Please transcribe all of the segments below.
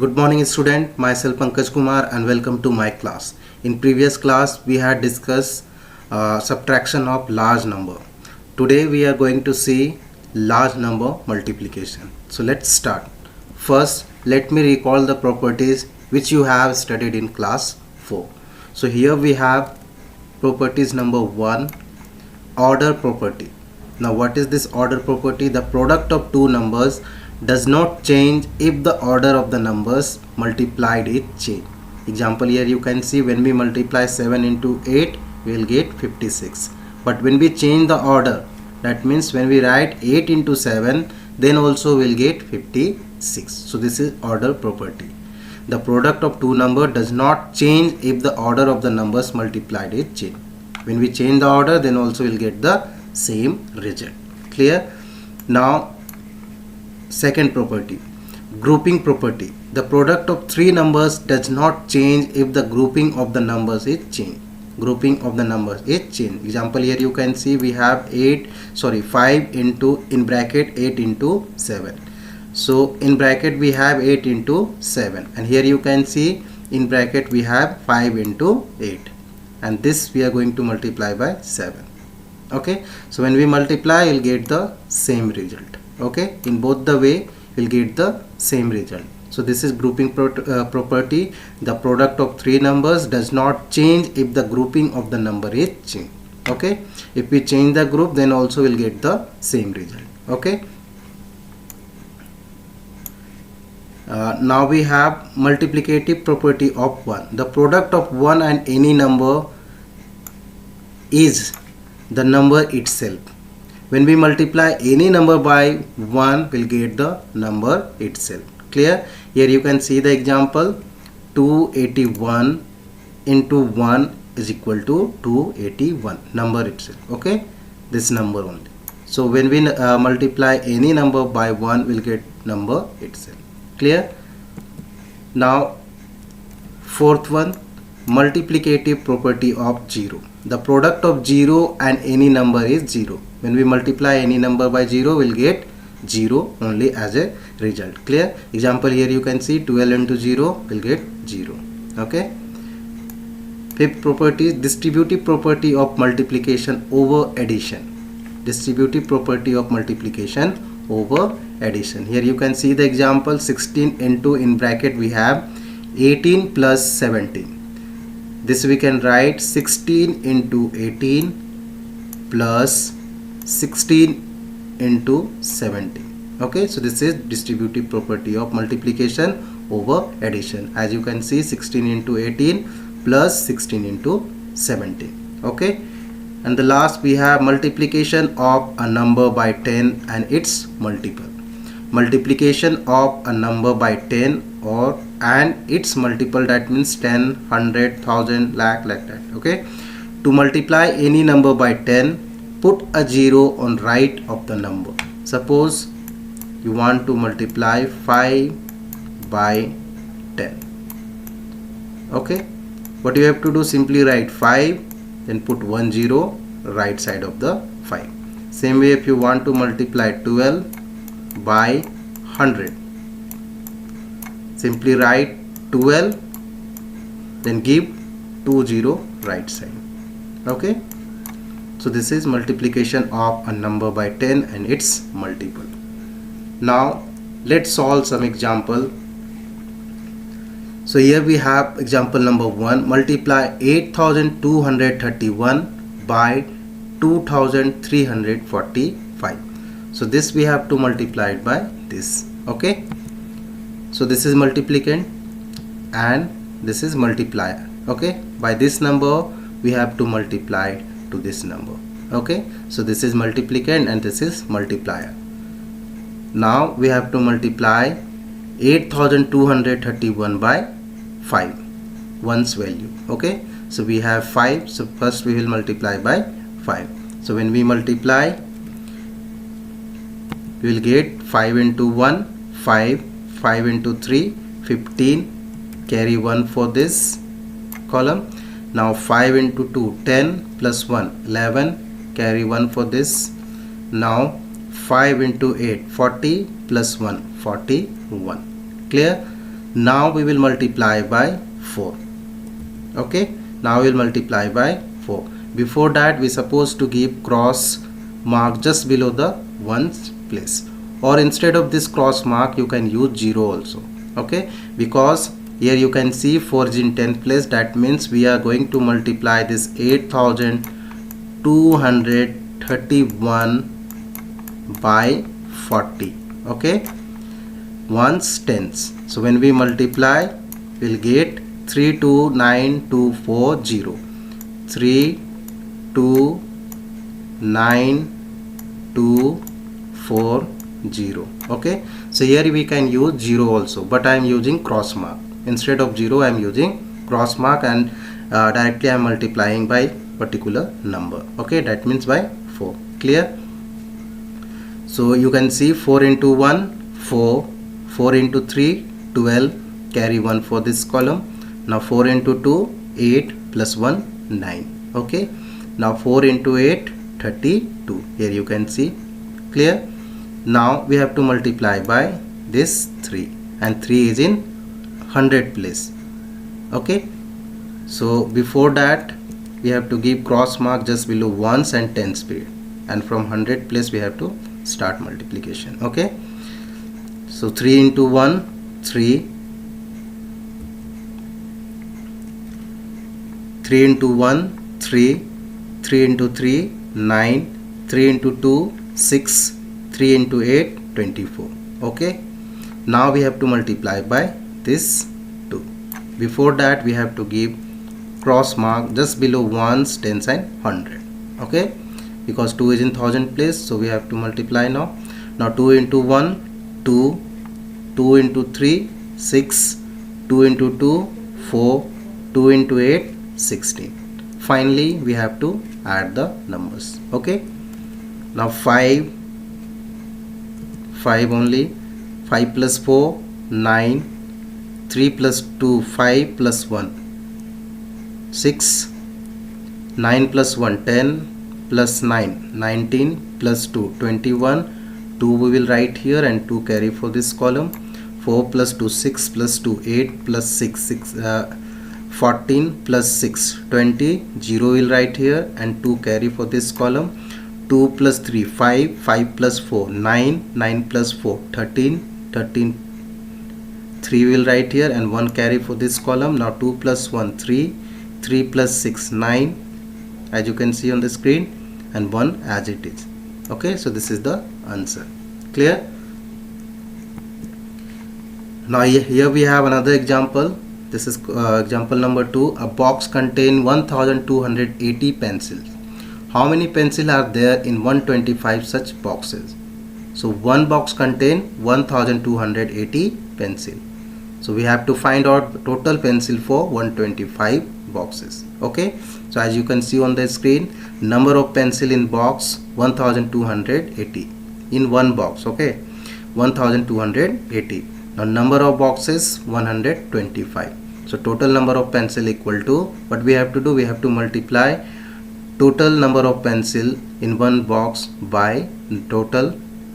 Good morning student, myself Pankaj Kumar and welcome to my class. In previous class we had discussed subtraction of large number. Today we are going to see large number multiplication. So let's start. First let me recall the properties which you have studied in class 4. So here we have properties number 1, order property. Now what is this order property? The product of two numbers does not change if the order of the numbers multiplied is changed. Example, here you can see when we multiply 7 into 8 we will get 56, but when we change the order, that means when we write 8 into 7 then also we will get 56. So this is order property. The product of two numbers does not change if the order of the numbers multiplied is changed. When we change the order, then also we will get the same result. Clear? Now second property, grouping property. The product of three numbers does not change if the grouping of the numbers is changed. Grouping of the numbers is changed. Example, here you can see we have 5 into in bracket 8 into 7. So in bracket we have 8 into 7, and here you can see in bracket we have 5 into 8, and this we are going to multiply by 7. Okay, so when we multiply you'll get the same result. Okay, in both the way you'll get the same result. So this is grouping property. The product of three numbers does not change if the grouping of the number is changed. Okay, if we change the group, then also we'll get the same result. Okay, now we have multiplicative property of 1. The product of 1 and any number is the number itself. When we multiply any number by 1, we'll get the number itself. Clear? Here you can see the example. 281 into 1 is equal to 281, number itself. Okay, this number only. So when we multiply any number by 1, we'll get number itself. Clear? Now fourth one, multiplicative property of 0. The product of 0 and any number is 0. When we multiply any number by 0, we'll get 0 only as a result. Clear? Example, here you can see 12 into 0 will get 0. Okay. Fifth property is distributive property of multiplication over addition. Distributive property of multiplication over addition. Here you can see the example. 16 into in bracket we have 18 plus 17. This we can write 16 into 18 plus 16 into 17. Okay, so this is distributive property of multiplication over addition. As you can see, 16 into 18 plus 16 into 17. Okay, and the last we have multiplication of a number by 10 and its multiple. Multiplication of a number by 10 and its multiple, that means 10, 100, 1000, lakh, like that. Okay, to multiply any number by 10, put a 0 on right of the number. Suppose you want to multiply 5 by 10. Okay, what you have to do, simply write 5, then put 1 0 right side of the 5. Same way, if you want to multiply 12 by 100, simply write 12, then give 2 0 right side. Okay, so this is multiplication of a number by 10 and its multiple. Now let's solve some example. So here we have example number 1. Multiply 8231 by 2345. So this we have to multiply it by this. Okay, so this is multiplicand and this is multiplier. Okay, by this number we have to multiply to this number. Okay, so this is multiplicand and this is multiplier. Now we have to multiply 8231 by 5, one's value. Okay, so we have 5, so first we will multiply by 5. So when we multiply, we will get 5 into 1 5, 5 into 3 15, carry 1 for this column. Now 5 into 2 10 plus 1 11, carry 1 for this. Now 5 into 8 40 plus 1 41. Clear? Now we will multiply by 4. Okay, now we will multiply by 4. Before that, we supposed to give cross mark just below the ones place, or instead of this cross mark you can use 0 also. Okay, because here you can see 4 is in 10th place, that means we are going to multiply this 8231 by 40. Okay, ones tens. So when we multiply, we'll get 329240. 32940. Okay, so here we can use 0 also, but I am using cross mark. Instead of 0 I am using cross mark, and directly I am multiplying by particular number. Okay, that means by 4. Clear? So you can see 4 into 1 4, 4 into 3 12, carry 1 for this column. Now 4 into 2 8 plus 1 9. Okay, now 4 into 8 32. Here you can see. Clear? Now we have to multiply by this 3, and 3 is in 100 place. Okay, so before that we have to give cross mark just below ones and tens period, and from 100 place we have to start multiplication. Okay, so 3 into 1 3, 3 into 1 3, 3 into 3 9, 3 into 2 6, 3 into 8 24. Okay, now we have to multiply by this 2. Before that we have to give cross mark just below ones, tens and 100. Okay, because 2 is in 1000 place, so we have to multiply now. Now 2 into 1 2, 2 into 3 6, 2 into 2 4, 2 into 8 16. Finally we have to add the numbers. Okay, now 5 only, 5 plus 4 9, 3 plus 2 5 plus 1 6, 9 plus 1 10, plus 9 19, plus 2 21. 2 we will write here and 2 carry for this column. 4 plus 2 6, plus 2 8, plus 6 14, plus 6 20. 0 will write here and 2 carry for this column. 2 plus 3 5, 5 plus 4 9, 9 plus 4 13, 3 will write here and 1 carry for this column. Now 2 plus 1 3, 3 plus 6 9, as you can see on the screen, and 1 as it is. Okay, so this is the answer. Clear? Now here we have another example. This is example number 2. A box contains 1280 pencils. How many pencils are there in 125 such boxes? So one box contains 1280 pencils. So we have to find out total pencil for 125 boxes. Okay, so as you can see on the screen, number of pencil in box 1280 in one box. Okay, 1280. Now number of boxes 125. So total number of pencil equal to, what we have to do, we have to multiply total number of pencil in one box by total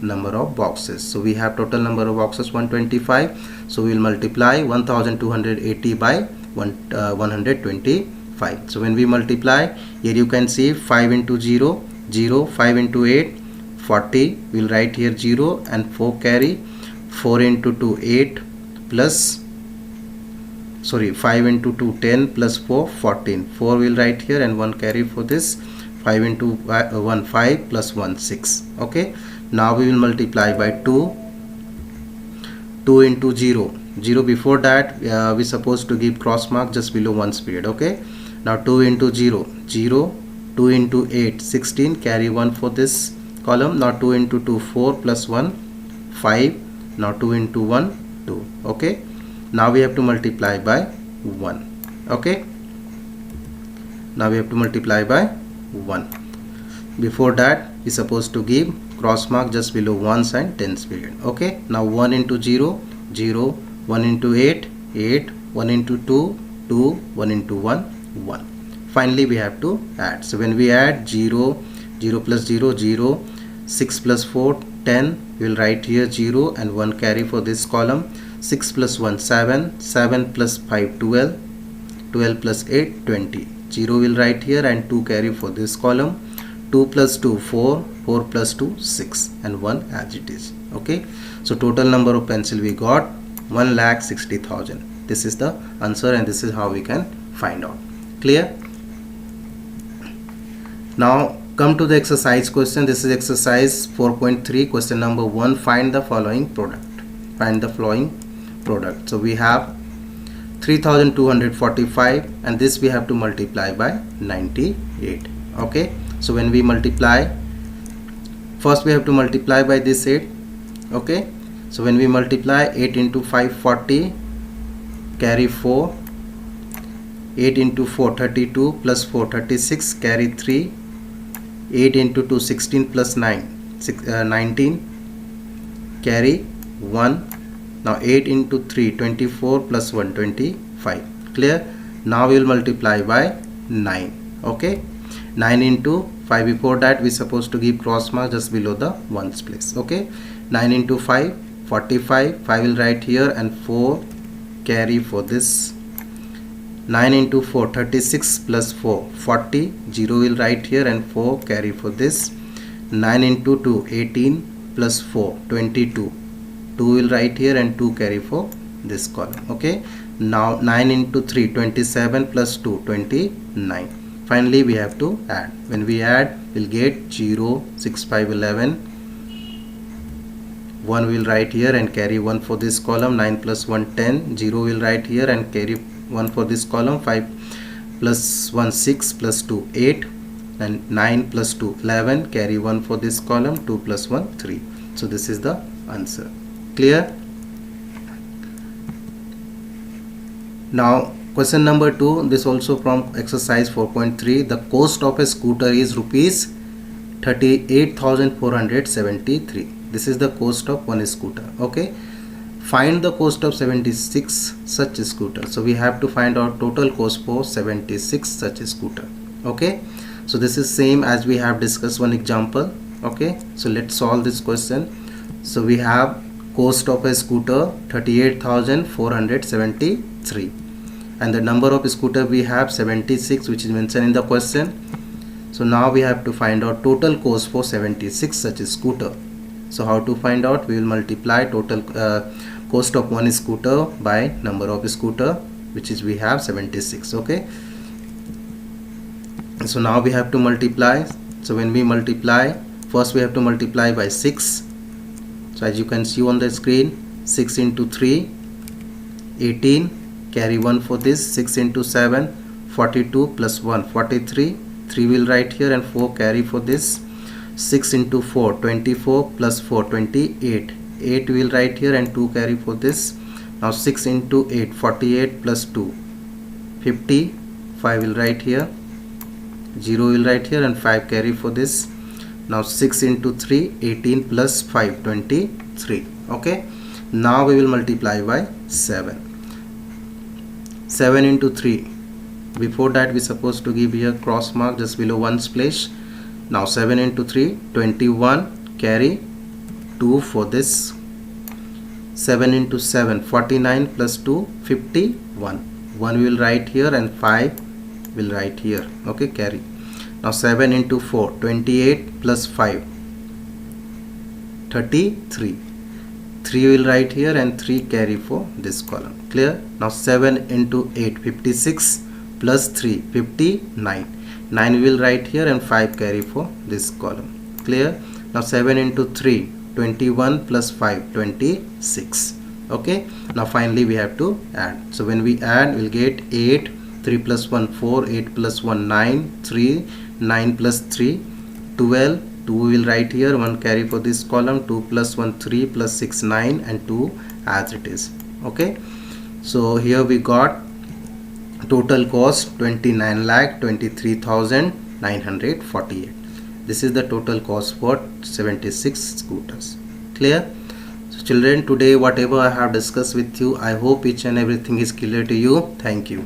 number of boxes. So we have total number of boxes 125, so we will multiply 1280 by 125. So when we multiply, here you can see 5 into 0 0, 5 into 8 40, we will write here 0 and 4 carry. 4 into 2 8 plus 5 into 2 10 plus 4 14. 4 will write here and 1 carry for this. 5 into 1 5 plus 1 6. Okay, now we will multiply by 2. 2 into 0 0, before that we supposed to give cross mark just below ones period. Okay, now 2 into 0 0, 2 into 8 16, carry 1 for this column. Now 2 into 2 4 plus 1 5. Now 2 into 1 2. Okay, now we have to multiply by 1. Okay, now we have to multiply by 1. Before that we supposed to give cross mark just below ones and tens period. Okay, now 1 into 0 0, 1 into 8 8, 1 into 2 2, 1 into 1 1. Finally we have to add. So when we add 0 0 plus 0 0, 6 plus 4 10, we will write here 0 and 1 carry for this column. 6 plus 1 7, 7 plus 5 12, 12 plus 8 20, 0 will write here and 2 carry for this column. 2 plus 2 4, 4 plus 2 6 and 1 as it is. Okay, so total number of pencil we got 1,60,000. this is the answer and this is how we can find out. Clear? Now come to the exercise question. This is exercise 4.3, question number 1. Find the following product. Find the following product. So we have 3,245 and this we have to multiply by 98. Okay, so when we multiply, first we have to multiply by this 8. Okay, so when we multiply 8 into 5 40, carry 4, 8 into 4 32 plus 4 36, carry 3, 8 into 2 16 plus 9 19, carry 1. Now 8 into 3 24 plus 1 25. Clear? Now we will multiply by 9. Okay, 9 into 5, before that we supposed to give cross mark just below the ones place. Okay, 9 into 5 45, 5 will write here and 4 carry for this. 9 into 4 36 plus 4 40, 0 will write here and 4 carry for this. 9 into 2 18 plus 4 22, 2 will write here and 2 carry for this column. Okay, now 9 into 3 27 plus 2 29. Finally we have to add. When we add, we'll get 0 6 5 11, 1 will write here and carry 1 for this column. 9 plus 1 10, 0 will write here and carry 1 for this column. 5 plus 1 6 plus 2 8 and 9 plus 2 11, carry 1 for this column. 2 plus 1 3. So this is the answer. Clear? Now question number 2, this also from exercise 4.3. the cost of a scooter is rupees 38,473. this is the cost of one scooter. Okay, find the cost of 76 such a scooter. So we have to find out total cost for 76 such a scooter. Okay, so this is same as we have discussed one example. Okay, so let's solve this question. So we have cost of a scooter 38,473 and the number of scooter we have 76, which is mentioned in the question. So now we have to find out total cost for 76 such a scooter. So how to find out? We will multiply total cost of one scooter by number of scooter, which is we have 76. Okay, so now we have to multiply. So when we multiply, first we have to multiply by 6. So as you can see on the screen, 6 into 3 18, carry 1 for this. 6 into 7 42 plus 1 43, 3 will write here and 4 carry for this. 6 into 4 24 plus 4 28, 8 will write here and 2 carry for this. Now 6 into 8 48 plus 2 50, 5 will write here, 0 will write here and 5 carry for this. Now 6 into 3 18 plus 5 23. Okay, now we will multiply by 7. 7 into 3, before that we supposed to give here cross mark just below ones place. Now 7 into 3 21, carry 2 for this. 7 into 7 49 plus 2 51, 1 will write here and 5 will write here. Okay, carry. Now 7 into 4 28 plus 5 33, 3 will write here and 3 carry for this column. Clear? Now 7 into 8 56 plus 3 59, 9 will write here and 5 carry for this column. Clear? Now 7 into 3 21 plus 5 26. Okay, now finally we have to add. So when we add, we'll get 8, 3 plus 1 4, 8 plus 1 9, 3 9 plus 3 12, 2 will write here, 1 carry for this column. 2 plus 1 3 plus 6 9 and 2 as it is. Okay, so here we got total cost 29,23,948. this is the total cost for 76 scooters. Clear? So children, today whatever I have discussed with you, I hope each and everything is clear to you. Thank you.